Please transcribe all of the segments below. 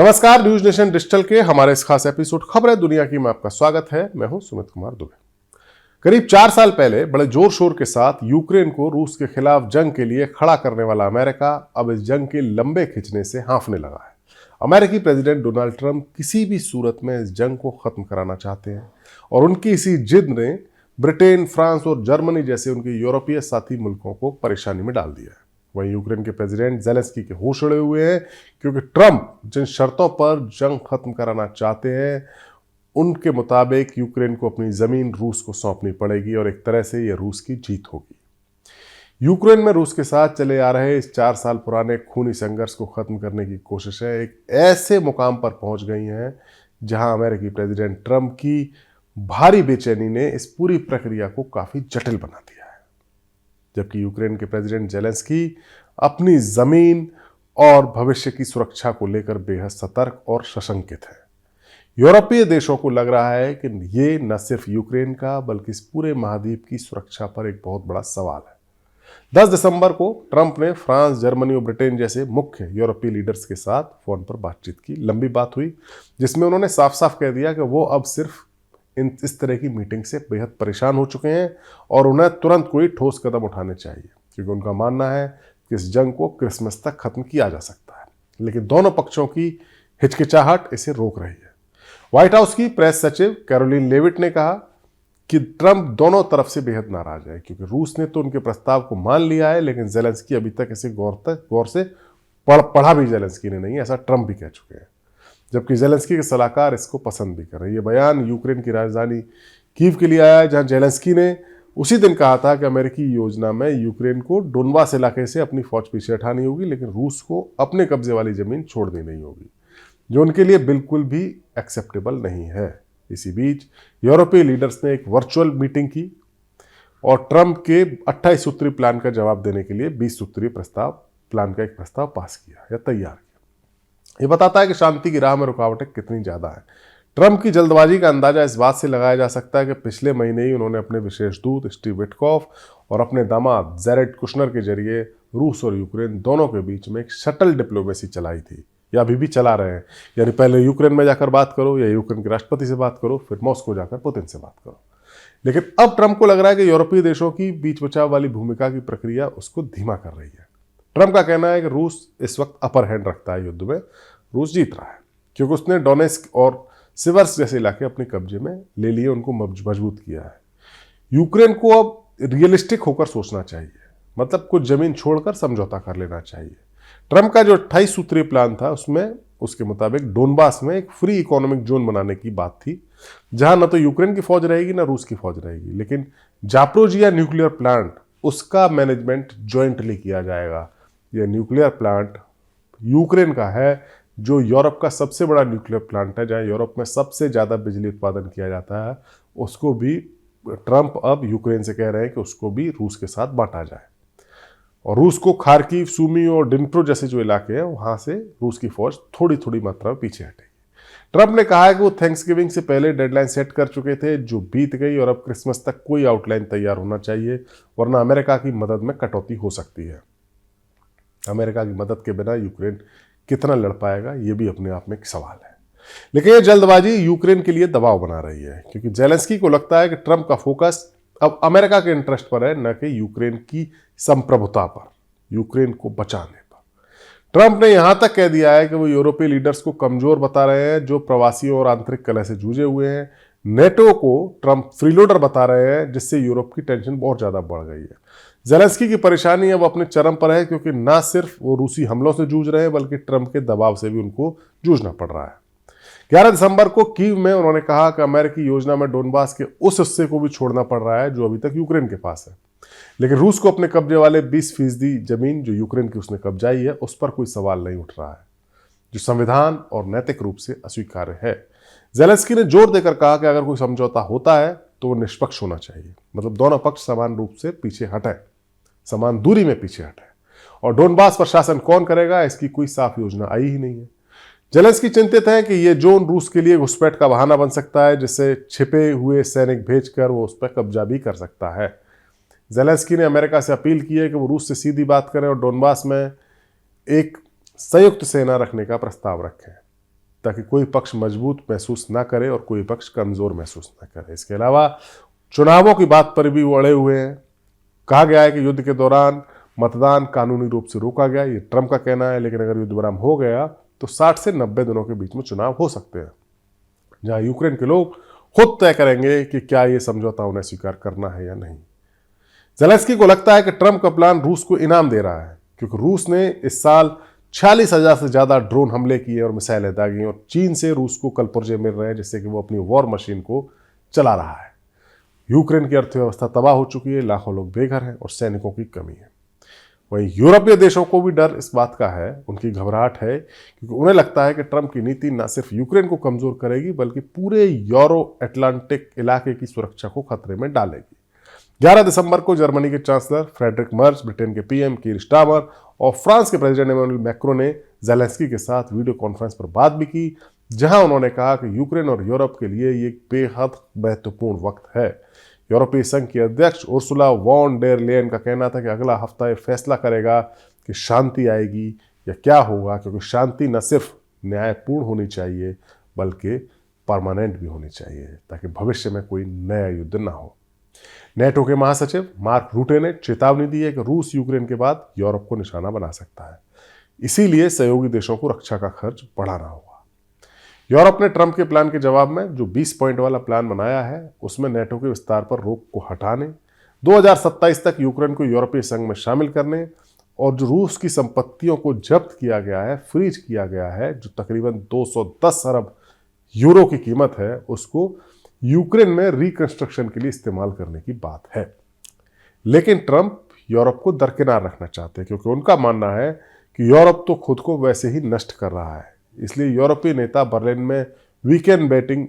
नमस्कार, news nation digital के हमारे इस खास एपिसोड खबरें दुनिया की में आपका स्वागत है। मैं हूं सुमित कुमार दुबे। करीब 4 साल पहले बड़े जोर शोर के साथ यूक्रेन को रूस के खिलाफ जंग के लिए खड़ा करने वाला अमेरिका अब इस जंग के लंबे खिंचने से हांफने लगा है। अमेरिकी प्रेसिडेंट डोनाल्ड ट्रंप किसी भी सूरत में इस जंग को खत्म कराना चाहते हैं और उनकी इसी जिद ने ब्रिटेन, फ्रांस और जर्मनी जैसे उनके यूरोपीय साथी मुल्कों को परेशानी में डाल दिया है। वहीं यूक्रेन के प्रेसिडेंट ज़ेलेंस्की के होश उड़े हुए हैं, क्योंकि ट्रंप जिन शर्तों पर जंग खत्म कराना चाहते हैं उनके मुताबिक यूक्रेन को अपनी जमीन रूस को सौंपनी पड़ेगी और एक तरह से यह रूस की जीत होगी। यूक्रेन में रूस के साथ चले आ रहे इस 4 साल पुराने खूनी संघर्ष को खत्म करने की कोशिशें एक ऐसे मुकाम पर पहुंच गई हैं जहां अमेरिकी प्रेसिडेंट ट्रंप की भारी बेचैनी ने इस पूरी प्रक्रिया को काफी जटिल बना दिया है। जबकि यूक्रेन के प्रेसिडेंट ज़ेलेंस्की अपनी जमीन और भविष्य की सुरक्षा को लेकर बेहद सतर्क और सशंकित है। यूरोपीय देशों को लग रहा है कि ये न सिर्फ यूक्रेन का बल्कि इस पूरे महाद्वीप की सुरक्षा पर एक बहुत बड़ा सवाल है। 10 दिसंबर को ट्रंप ने फ्रांस, जर्मनी और ब्रिटेन जैसे मुख्य यूरोपीय लीडर्स के साथ फोन पर बातचीत की। लंबी बात हुई जिसमें उन्होंने साफ साफ कह दिया कि वो अब सिर्फ इस तरह की मीटिंग से बेहद परेशान हो चुके हैं और उन्हें तुरंत कोई ठोस कदम उठाने चाहिए, क्योंकि उनका मानना है कि इस जंग को क्रिसमस तक खत्म किया जा सकता है। लेकिन दोनों पक्षों की हिचकिचाहट इसे रोक रही है। व्हाइट हाउस की प्रेस सचिव कैरोलिन लेविट ने कहा कि ट्रंप दोनों तरफ से बेहद नाराज है, क्योंकि रूस ने तो उनके प्रस्ताव को मान लिया है लेकिन ज़ेलेंस्की अभी तक इसे गौर से पढ़ा भी ज़ेलेंस्की ने नहीं, ऐसा ट्रंप भी कह चुके हैं। जबकि ज़ेलेंस्की के सलाहकार इसको पसंद भी कर रहे हैं। ये बयान यूक्रेन की राजधानी कीव के लिए आया है, जहां ज़ेलेंस्की ने उसी दिन कहा था कि अमेरिकी योजना में यूक्रेन को डोनबास इलाके से अपनी फौज पीछे हटानी होगी, लेकिन रूस को अपने कब्जे वाली जमीन छोड़ देनी नहीं होगी, जो उनके लिए बिल्कुल भी एक्सेप्टेबल नहीं है। इसी बीच यूरोपीय लीडर्स ने एक वर्चुअल मीटिंग की और ट्रंप के 28 सूत्री प्लान का जवाब देने के लिए 20 सूत्रीय प्लान का एक प्रस्ताव पास किया या तैयार किया। ये बताता है कि शांति की राह में रुकावटें कितनी ज्यादा है। ट्रंप की जल्दबाजी का अंदाजा इस बात से लगाया जा सकता है कि पिछले महीने ही उन्होंने अपने विशेष दूत स्टीव विटकॉफ और अपने दामाद जेरेड कुशनर के जरिए रूस और यूक्रेन दोनों के बीच में एक शटल डिप्लोमेसी चलाई थी, या अभी भी चला रहे हैं। यानी पहले यूक्रेन में जाकर बात करो या यूक्रेन के राष्ट्रपति से बात करो, फिर मॉस्को जाकर पुतिन से बात करो। लेकिन अब ट्रंप को लग रहा है कि यूरोपीय देशों की बीच बचाव वाली भूमिका की प्रक्रिया उसको धीमा कर रही है। ट्रंप का कहना है कि रूस इस वक्त अपर हैंड रखता है युद्ध में, रूस जीत रहा है, क्योंकि उसने डोनेस्क और सिवर्स जैसे इलाके अपने कब्जे में ले लिए, उनको मजबूत किया है। यूक्रेन को अब रियलिस्टिक होकर सोचना चाहिए, मतलब कुछ जमीन छोड़कर समझौता कर लेना चाहिए। ट्रंप का जो 28 सूत्रीय प्लान था उसमें उसके मुताबिक डोनबास में एक फ्री इकोनॉमिक जोन बनाने की बात थी, जहां न तो यूक्रेन की फौज रहेगी न रूस की फौज रहेगी, लेकिन जापोरिजिया न्यूक्लियर प्लांट उसका मैनेजमेंट ज्वाइंटली किया जाएगा। यह न्यूक्लियर प्लांट यूक्रेन का है, जो यूरोप का सबसे बड़ा न्यूक्लियर प्लांट है, जहां यूरोप में सबसे ज़्यादा बिजली उत्पादन किया जाता है। उसको भी ट्रंप अब यूक्रेन से कह रहे हैं कि उसको भी रूस के साथ बांटा जाए, और रूस को खार्किव, सूमी और डिनिप्रो जैसे जो इलाके हैं वहां से रूस की फौज थोड़ी थोड़ी मात्रा में पीछे हटेगी। ट्रंप ने कहा है कि वो थैंक्सगिविंग से पहले डेडलाइन सेट कर चुके थे, जो बीत गई, और अब क्रिसमस तक कोई आउटलाइन तैयार होना चाहिए, वरना अमेरिका की मदद में कटौती हो सकती है। अमेरिका की मदद के बिना यूक्रेन कितना लड़ पाएगा, ये भी अपने आप में एक सवाल है। लेकिन ये जल्दबाजी यूक्रेन के लिए दबाव बना रही है, क्योंकि ज़ेलेंस्की को लगता है कि ट्रंप का फोकस अब अमेरिका के इंटरेस्ट पर है, न कि यूक्रेन की संप्रभुता पर, यूक्रेन को बचाने पर। ट्रंप ने यहां तक कह दिया है कि वो यूरोपीय लीडर्स को कमजोर बता रहे हैं, जो प्रवासियों और आंतरिक कलह से जूझे हुए हैं। नेटो को ट्रंप फ्रीलोडर बता रहे हैं, जिससे यूरोप की टेंशन बहुत ज्यादा बढ़ गई है। ज़ेलेंस्की की परेशानी अब अपने चरम पर है, क्योंकि ना सिर्फ वो रूसी हमलों से जूझ रहे हैं बल्कि ट्रंप के दबाव से भी उनको जूझना पड़ रहा है। 11 दिसंबर को कीव में उन्होंने कहा कि अमेरिकी योजना में डोनबास के उस हिस्से को भी छोड़ना पड़ रहा है जो अभी तक यूक्रेन के पास है, लेकिन रूस को अपने कब्जे वाले 20% जमीन जो यूक्रेन की उसने कब्जाई है उस पर कोई सवाल नहीं उठ रहा है, जो संविधान और नैतिक रूप से अस्वीकार्य है। ज़ेलेंस्की ने जोर देकर कहा कि अगर कोई समझौता होता है तो वो निष्पक्ष होना चाहिए, मतलब दोनों पक्ष समान रूप से पीछे हटें, समान दूरी में पीछे हटें, और डोनबास पर शासन कौन करेगा इसकी कोई साफ योजना आई ही नहीं है। ज़ेलेंस्की चिंतित है कि यह जोन रूस के लिए घुसपैठ का बहाना बन सकता है, जिससे छिपे हुए सैनिक भेजकर वो उस पर कब्जा भी कर सकता है। ज़ेलेंस्की ने अमेरिका से अपील की है कि वो रूस से सीधी बात करें और डोनबास में एक संयुक्त सेना रखने का प्रस्ताव रखें। ताकि कोई पक्ष मजबूत महसूस ना करे और कोई पक्ष कमज़ोर महसूस ना करे। इसके अलावा चुनावों की बात पर भी वो अड़े हुए हैं। कहा गया है कि युद्ध के दौरान मतदान कानूनी रूप से रोका गया, ये ट्रंप का कहना है, लेकिन अगर युद्ध विराम हो गया तो 60 से 90 दिनों के बीच में चुनाव हो सकते हैं, जहां यूक्रेन के लोग खुद तय करेंगे कि क्या ये समझौता उन्हें स्वीकार करना है या नहीं। ज़ेलेंस्की को लगता है कि ट्रंप का प्लान रूस को इनाम दे रहा है, क्योंकि रूस ने इस साल 46,000 से ज़्यादा ड्रोन हमले किए और मिसाइलें दागी, और चीन से रूस को कल पुर्जे मिल रहे हैं जिससे कि वो अपनी वॉर मशीन को चला रहा है। यूक्रेन की अर्थव्यवस्था तबाह हो चुकी है, लाखों लोग बेघर हैं और सैनिकों की कमी है। वहीं यूरोपीय देशों को भी डर इस बात का है, उनकी घबराहट है, क्योंकि उन्हें लगता है कि ट्रंप की नीति न सिर्फ यूक्रेन को कमजोर करेगी बल्कि पूरे यूरो अटलांटिक इलाके की सुरक्षा को खतरे में डालेगी। 11 दिसंबर को जर्मनी के चांसलर फ्रेडरिक मर्ज, ब्रिटेन के पीएम कीर स्टारमर और फ्रांस के प्रेसिडेंट इमैनुअल मैक्रों ने ज़ेलेंस्की के साथ वीडियो कॉन्फ्रेंस पर बात भी की, जहां उन्होंने कहा कि यूक्रेन और यूरोप के लिए ये बेहद महत्वपूर्ण वक्त है। यूरोपीय संघ की अध्यक्ष उर्सुला वॉन डेर लेयन का कहना था कि अगला हफ्ता ये फैसला करेगा कि शांति आएगी या क्या होगा, क्योंकि शांति न सिर्फ न्यायपूर्ण होनी चाहिए बल्कि परमानेंट भी होनी चाहिए, ताकि भविष्य में कोई नया युद्ध ना हो। नेटो के महासचिव मार्क रूटे ने चेतावनी दी है कि रूस यूक्रेन के बाद यूरोप को निशाना बना सकता है, इसीलिए सहयोगी देशों को रक्षा का खर्च बढ़ाना होगा। यूरोप ने ट्रंप के प्लान के जवाब में जो 20 पॉइंट वाला प्लान बनाया है, उसमें नेटो के विस्तार पर रोक को हटाने, 2027 तक यूक्रेन को यूरोपीय संघ में शामिल करने और जो रूस की संपत्तियों को जब्त किया गया है, फ्रीज किया गया है, जो तकरीबन 210 अरब यूरो की कीमत है, उसको यूक्रेन में रिकंस्ट्रक्शन के लिए इस्तेमाल करने की बात है। लेकिन ट्रंप यूरोप को दरकिनार रखना चाहते हैं, क्योंकि उनका मानना है कि यूरोप तो खुद को वैसे ही नष्ट कर रहा है। इसलिए यूरोपीय नेता बर्लिन में वीकेंड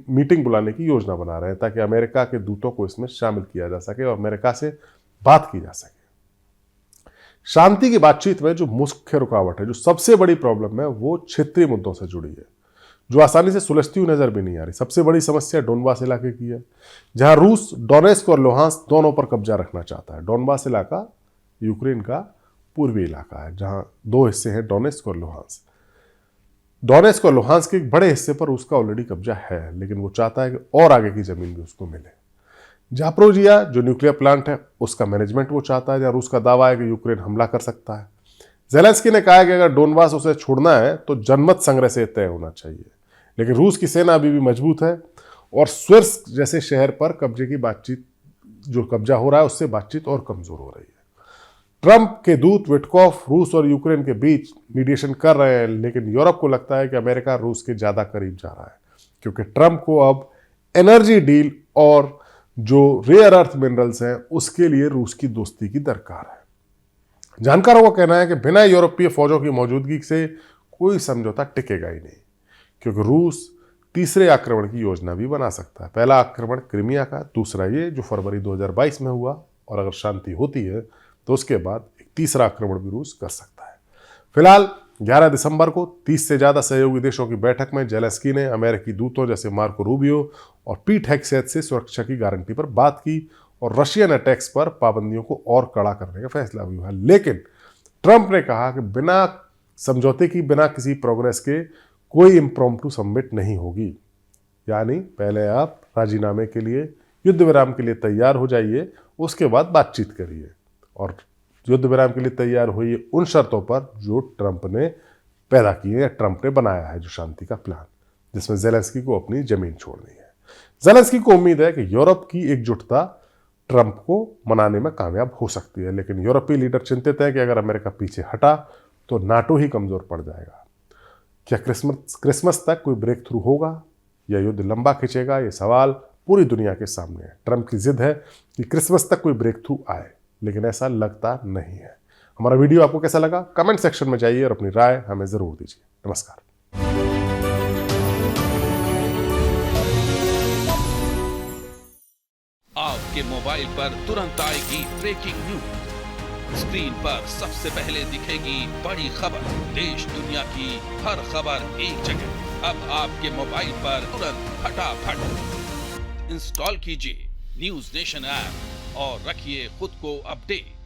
मीटिंग बुलाने की योजना बना रहे हैं, ताकि अमेरिका के दूतों को इसमें शामिल किया जा सके और अमेरिका से बात की जा सके। शांति की बातचीत में जो मुख्य रुकावट है, जो सबसे बड़ी प्रॉब्लम है, वो क्षेत्रीय मुद्दों से जुड़ी है, जो आसानी से सुलझती हुई नजर भी नहीं आ रही। सबसे बड़ी समस्या डोनबास इलाके की है, जहां रूस डोनेस्क और लुहांस्क दोनों पर कब्जा रखना चाहता है। डोनबास इलाका यूक्रेन का पूर्वी इलाका है, जहां दो हिस्से हैं, डोनेस्क और लुहांस्क। डोनेस्क और लुहांस्क के एक बड़े हिस्से पर उसका ऑलरेडी कब्जा है, लेकिन वो चाहता है कि और आगे की जमीन भी उसको मिले। जापोरिजिया जो न्यूक्लियर प्लांट है, उसका मैनेजमेंट वो चाहता है, जहां रूस का दावा है कि यूक्रेन हमला कर सकता है। ज़ेलेंस्की ने कहा है कि अगर डोनबास उसे छोड़ना है तो जनमत संग्रह से तय होना चाहिए, लेकिन रूस की सेना अभी भी मजबूत है और स्विर्स्क जैसे शहर पर कब्जे की बातचीत, जो कब्जा हो रहा है, उससे बातचीत और कमजोर हो रही है। ट्रंप के दूत विटकॉफ रूस और यूक्रेन के बीच मीडिएशन कर रहे हैं, लेकिन यूरोप को लगता है कि अमेरिका रूस के ज्यादा करीब जा रहा है, क्योंकि ट्रंप को अब एनर्जी डील और जो रेयर अर्थ मिनरल्स हैं उसके लिए रूस की दोस्ती की दरकार है। जानकारों का कहना है कि बिना यूरोपीय फौजों की मौजूदगी से कोई समझौता टिकेगा ही नहीं, क्योंकि रूस तीसरे आक्रमण की योजना भी बना सकता है। पहला आक्रमण क्रीमिया का, दूसरा ये जो फरवरी 2022 में हुआ, और अगर शांति होती है तो उसके बाद एक तीसरा आक्रमण भी रूस कर सकता है। फिलहाल 11 दिसंबर को 30 से ज्यादा सहयोगी देशों की बैठक में ज़ेलेंस्की ने अमेरिकी दूतों जैसे मार्को रूबियो और पीट हेगसेथ से सुरक्षा की गारंटी पर बात की और रशियन अटैक्स पर पाबंदियों को और कड़ा करने का फैसला भी हुआ। लेकिन ट्रंप ने कहा कि बिना समझौते की, बिना किसी प्रोग्रेस के कोई इम्प्रॉम्प्टू समिट नहीं होगी, यानी पहले आप राजीनामे के लिए, युद्ध विराम के लिए तैयार हो जाइए, उसके बाद बातचीत करिए, और युद्ध विराम के लिए तैयार हुई उन शर्तों पर जो ट्रंप ने पैदा की है, ट्रंप ने बनाया है, जो शांति का प्लान, जिसमें ज़ेलेंस्की को अपनी जमीन छोड़नी है। ज़ेलेंस्की को उम्मीद है कि यूरोप की एकजुटता ट्रंप को मनाने में कामयाब हो सकती है, लेकिन यूरोपीय लीडर चिंतित है कि अगर अमेरिका पीछे हटा तो नाटो ही कमजोर पड़ जाएगा। क्या क्रिसमस तक कोई ब्रेक थ्रू होगा या युद्ध लंबा खिंचेगा, ये सवाल पूरी दुनिया के सामने है। ट्रंप की जिद है कि क्रिसमस तक कोई ब्रेक थ्रू आए, लेकिन ऐसा लगता नहीं है। हमारा वीडियो आपको कैसा लगा, कमेंट सेक्शन में जाइए और अपनी राय हमें जरूर दीजिए। नमस्कार। आपके मोबाइल पर तुरंत आएगी ब्रेकिंग न्यूज। स्क्रीन पर सबसे पहले दिखेगी बड़ी खबर, देश दुनिया की हर खबर एक जगह। अब आपके मोबाइल पर तुरंत फटाफट इंस्टॉल कीजिए न्यूज़ नेशन ऐप और रखिए खुद को अपडेट।